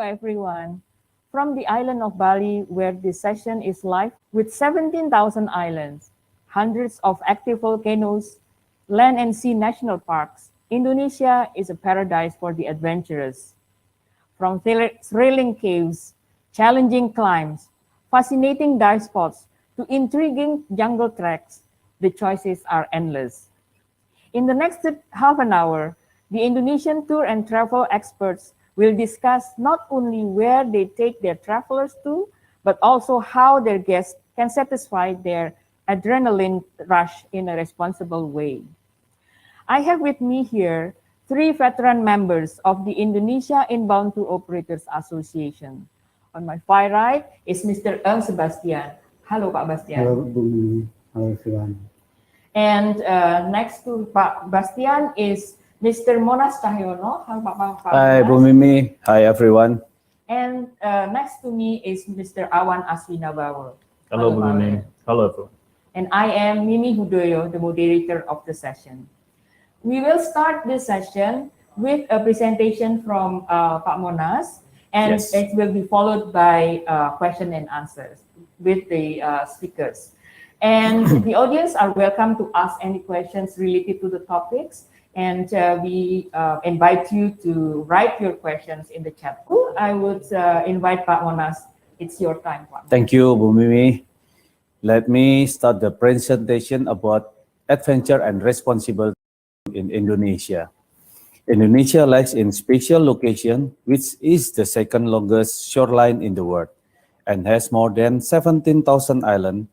everyone. From the island of Bali, where this session is live, with 17,000 islands, hundreds of active volcanoes, land and sea national parks, Indonesia is a paradise for the adventurous. From thrilling caves, challenging climbs, fascinating dive spots, to intriguing jungle treks, the choices are endless. In the next half an hour, the Indonesian tour and travel experts will discuss not only where they take their travelers to, but also how their guests can satisfy their adrenaline rush in a responsible way. I have with me here 3 veteran members of the Indonesia Inbound Tour Operators Association. On my far right is Mr. Sebastian. Hello, Pak Bastian. Hello, Bumi. Hello, everyone. And next to Pak Bastian is Mr. Monas Cahyono. Hello, Pak. Hi, Bumi. Hi, everyone. And next to me is Mr. Awan Aswinabawa. Hello, Bumi. Hello, everyone. And I am Mimi Hudoyo, the moderator of the session. We will start this session with a presentation from Pak Monas, and Yes. it will be followed by question and answers with the speakers. And the audience are welcome to ask any questions related to the topics, and we invite you to write your questions in the chat. I would invite Pak Monas. It's your time, Pak. Thank you, Bumi. Let me start the presentation about adventure and responsible in Indonesia. Indonesia lies in special location, which is the second longest shoreline in the world, and has more than 17,000 islands.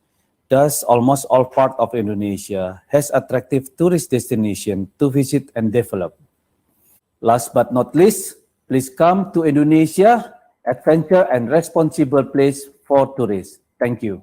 Thus, almost all part of Indonesia has attractive tourist destination to visit and develop. Last but not least, please come to Indonesia, adventure and responsible place for tourists. Thank you.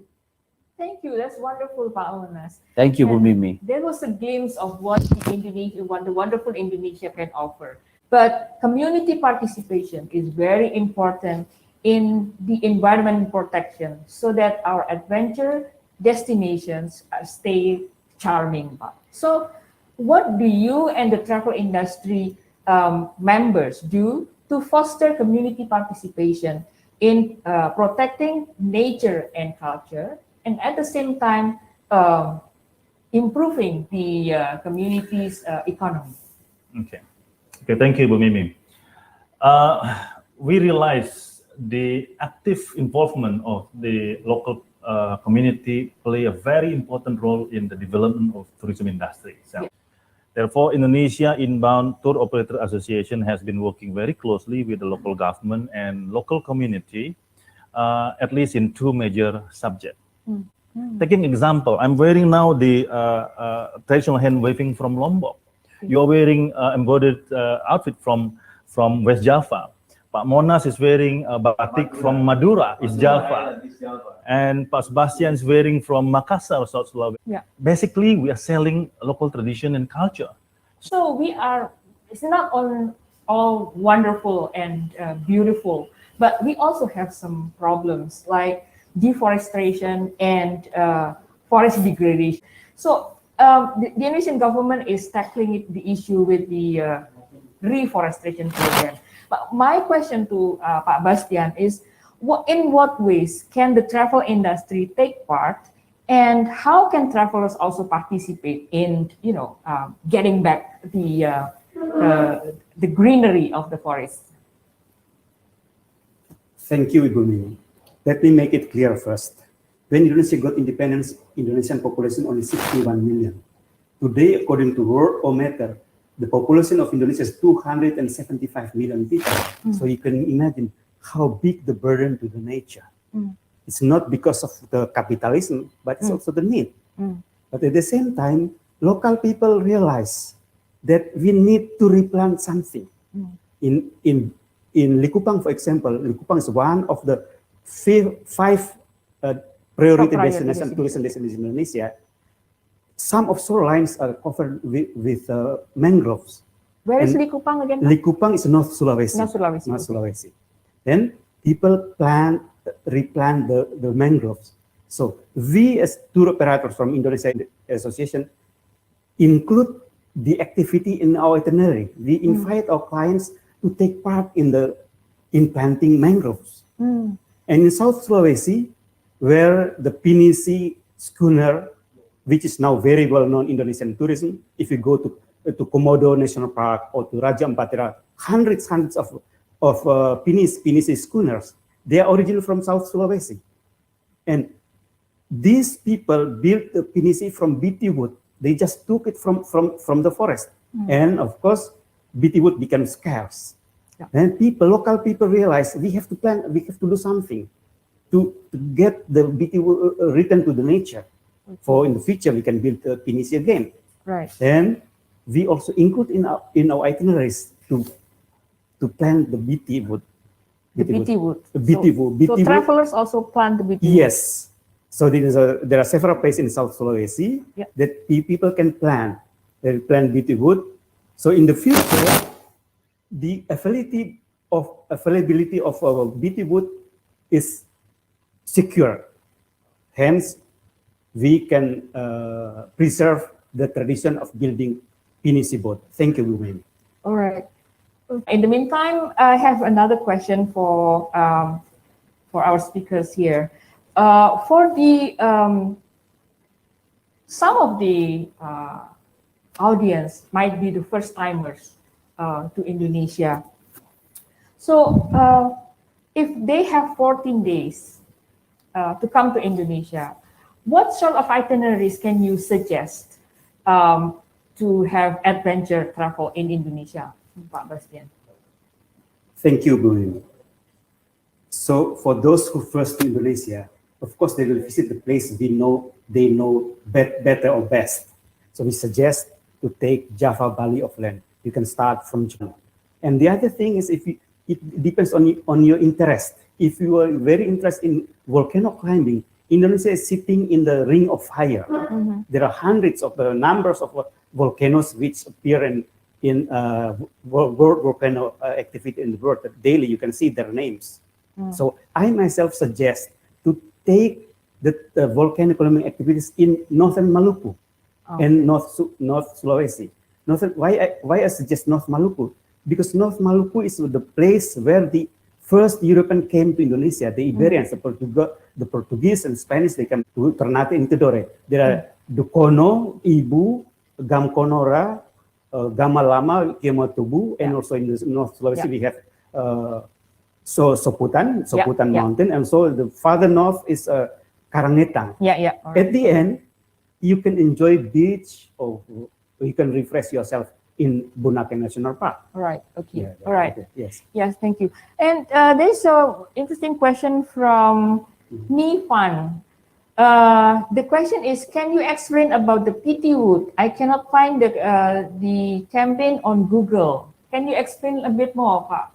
Thank you. That's wonderful, Pak Monas. Thank you, And Bumi. there was a glimpse of what the wonderful Indonesia can offer. But community participation is very important in the environment protection so that our adventure destinations stay charming. So what do you and the travel industry members do to foster community participation in protecting nature and culture, and at the same time improving the community's economy? Okay, thank you, Bumi. We realize the active involvement of the local community play a very important role in the development of tourism industry. So, therefore, Indonesia Inbound Tour Operator Association has been working very closely with the local government and local community, at least in 2 major subjects. Taking example, I'm wearing now the traditional hand waving from Lombok. You're wearing embroidered outfit from West Java. Pak Monas is wearing a batik from Madura, East Java. And Pak Sebastian is wearing from Makassar, South Sulawesi. Yeah. Basically, we are selling local tradition and culture. So it's not all wonderful and beautiful, but we also have some problems like deforestation and forest degradation. So the Indonesian government is tackling the issue with the reforestation program. But my question to Pak Bastian is, in what ways can the travel industry take part, and how can travelers also participate in, getting back the greenery of the forest? Thank you, Bumi. Let me make it clear first. When Indonesia got independence, Indonesian population only 61 million. Today, according to Worldometer, the population of Indonesia is 275 million people. So you can imagine how big the burden to the nature. It's not because of the capitalism, but it's also the need. But at the same time, local people realize that we need to replant something. In Likupang, for example, Likupang is one of the 5 priority destination, tourism destination in Indonesia. Some of shorelines are covered with mangroves. Where is Likupang again? Likupang is North Sulawesi. North Sulawesi. Then people replant the mangroves. So we as tour operators from Indonesia Association include the activity in our itinerary. We invite our clients to take part in the in planting mangroves. Mm. And in South Sulawesi, where the Pinisi schooner, which is now very well known Indonesian tourism, if you go to Komodo National Park or to Raja Ampat, hundreds of Pinisi schooners, they are originally from South Sulawesi. And these people built the Pinisi from BT wood. They just took it from the forest. And of course, BT wood became scarce. Yeah. And local people realized we have to do something to get the BT wood returned to the nature. For in the future, we can build the Pinisi again. Right. And we also include in our itineraries to plant the BT wood. The BT wood. BT wood. So travelers also plant the BT wood. Yes. So there are several places in South Sulawesi that people can plant. They plant BT wood. So in the future, the availability of BT wood is secure. Hence, we can preserve the tradition of building Pinisi boat. Thank you, women. All right. In the meantime, I have another question for our speakers here. For the some of the audience might be the first timers to Indonesia. So if they have 14 days to come to Indonesia, what sort of itineraries can you suggest to have adventure travel in Indonesia, Pak Bastian? Thank you, Buni. So for those who first to Indonesia, of course they will visit the place they know better or best. So we suggest to take Java, Bali of land. You can start from Java. And the other thing is it depends on your interest. If you are very interested in volcano climbing, Indonesia is sitting in the ring of fire. Mm-hmm. There are hundreds of numbers of volcanoes which appear in world volcano activity in the world. Daily you can see their names. Mm. So I myself suggest to take the volcano activities in northern Maluku and North Sulawesi. Why I suggest North Maluku? Because North Maluku is the place where the first European came to Indonesia. The Iberians, the Portuguese and Spanish, they come to Ternate and Tidore. There are Dukono, Ibu, Gamkonora, Gamalama, Kiamatubu, and also in the North Sulawesi we have Soputan Mountain, and so the farther north is Karangetang. Right. At the end, you can enjoy beach or you can refresh yourself in Bunaken National Park. Right. Okay. Yeah, all right. Okay. Yes. Yes. Thank you. And there's an interesting question from Mi Fan. The question is, can you explain about the PT Wood? I cannot find the campaign on Google. Can you explain a bit more, Pak?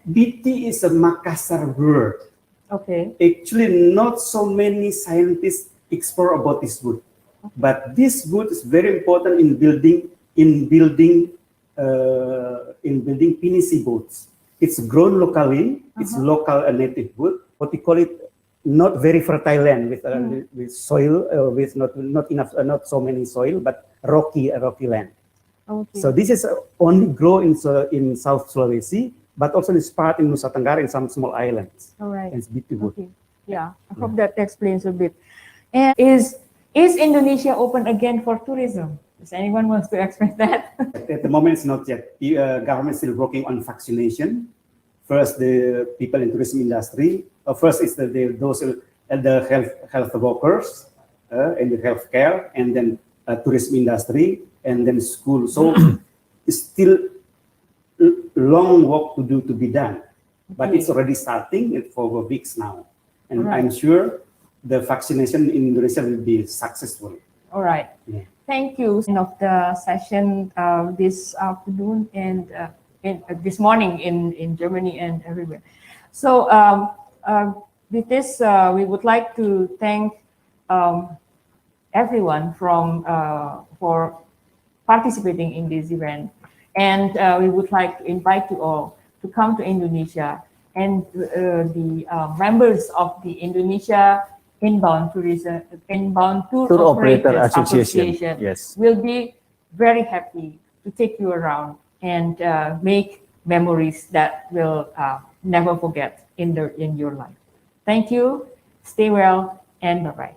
BT is a Makassar word. Okay. Actually, not so many scientists explore about this wood, but this wood is very important in building Pinisi boats. It's grown locally. It's local native wood. What we call it, not very fertile land with soil, with not so many soil, but rocky land. Okay. So this is only grow in South Sulawesi, but also in part in Nusa Tenggara in some small islands. All right. And it's beautiful. Okay. Yeah, I hope that explains a bit. And is Indonesia open again for tourism? Does anyone wants to explain that? At the moment, it's not yet. The government is still working on vaccination. First, the people in tourism industry. First is the health workers in the healthcare, and then tourism industry, and then school. So it's still long work to be done, but it's already starting for weeks now, and I'm sure the vaccination in Indonesia will be successful. All right. Yeah. Thank you. End of the session this afternoon and this morning in Germany and everywhere. So with this, we would like to thank everyone for participating in this event, and we would like to invite you all to come to Indonesia, and the members of the Indonesia Inbound Tour Operator Association will be very happy to take you around and make memories that will never forget in your life. Thank you. Stay well and bye-bye.